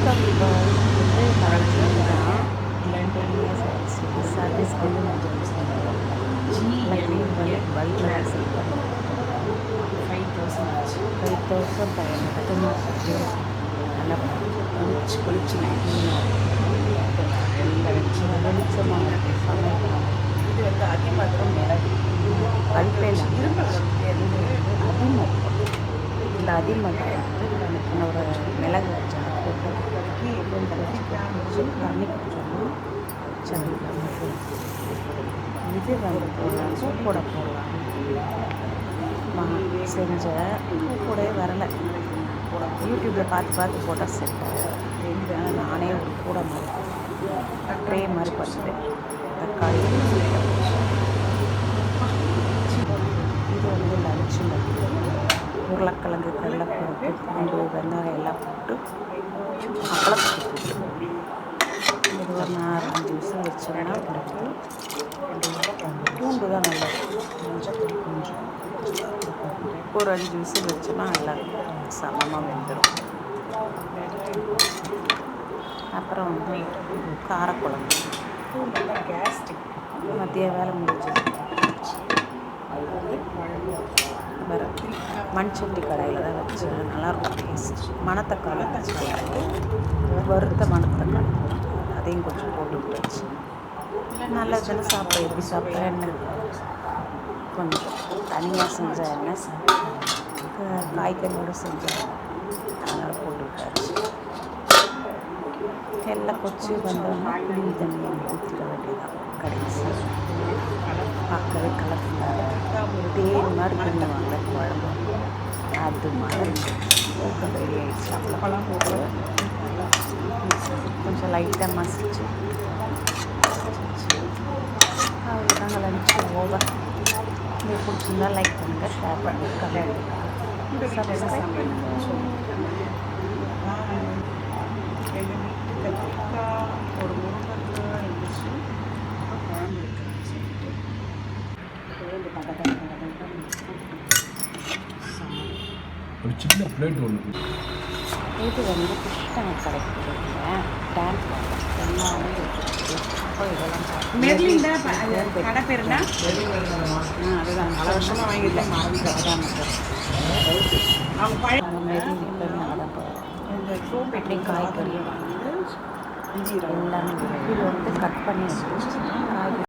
வந்து கரெக்டாக தான் 10 இயர்ஸ் ஆயிடுச்சு. சர்வீஸ் வந்து நான் க்ளீன் பண்ணி பல்கில் சேல் பண்ணேன். 5,000 ஆச்சு. 5,000 500 நல்லா குளிச்சு வெளிச்சமாக சமைக்கலாம். இது வந்து அதிமதுரம் மிளகு கல்பே அதிமதுரம். இந்த அதிமதுரம் வந்து ஒரு மிளகு வச்சு போட்டு தண்ணி குடிச்சோம்னா சளி இது வந்து போடலாம், சூப்போட போடலாம். செஞ்ச கூடவே வரலை. யூடியூப்பில் பார்த்து போட்டால் செட் ஆகும். நானே ஒரு கூட மாதிரி ட்ரே மாதிரி பண்ணிட்டேன். தக்காளி இது வந்து லஞ்சில் உருளைக்கிழங்கு கடலைப்பருப்பு பூண்டு வெங்காயம் எல்லாம் போட்டு அப்பளத்துக்கு போட்டு இது ஒரு 4-5 நிமிஷம் வச்சோம்னா பிறகு பூண்டு தான் நல்லா மஞ்சள் கொஞ்சம் ஒரு 5 நிமிஷம் வச்சோம்னா நல்லா சமமாக வெந்துடும். அப்புறம் வந்து காரக்குழம்பு கேஸ்டிக் மதிய வேலை முடிஞ்சது. வேறு மண்சட்டி கடாயில் தான் வச்சு நல்லாயிருக்கும் டேஸ்ட். மணத்தக்காளி வறுத்த மணத்தக்காளி அதையும் கொஞ்சம் போட்டு விட்டுச்சு. நல்லா தானே சாப்பிட எப்படி சாப்பிட்டா என்ன கொஞ்சம் தனியாக செஞ்ச எண்ணெய் காய்கறியோடு செஞ்சேன். அதனால் போட்டு விட்டாச்சு. எல்லாம் கொச்சி வந்தோம்னா புளி தண்ணியை ஊற்றிட வேண்டியதான். கடைசி பார்க்கவே கலர்ஃபுல்லாக தேன் மாதிரி பண்ணுவாங்க குழம்பு. அது மாதிரி ஊற்ற ரெடி ஆகிடுச்சு. அப்பளம் போட்டு கொஞ்சம் லைட்டாக மசிச்சு அவ்வளோதாங்க லஞ்சு ஓவர். உங்களுக்கு பிடிச்சிருந்தா லைக் பண்ணுங்கள், ஷேர் பண்ணுங்கள், கமெண்ட் சப்ஸ்கிரைப் பண்ணுங்கள். ஒரு முருங்கக்காய் இருந்துச்சு, குழம்பு ஒரு சின்ன பிளேட் ஒன்று. இது வந்து கிருஷ்ணா கிடைக்குது டேங்க் எல்லாமே அப்போ இதெல்லாம் கடை பேருனா அதுதான் பல வருஷமாக வாங்கிட்டேன். அவங்க மெர்லின் எப்போயுமே அங்கே தான் போகிறோம். இந்த சூப் எப்படி காய்கறி வந்து எல்லாமே வந்து கட் பண்ணி காய்கறி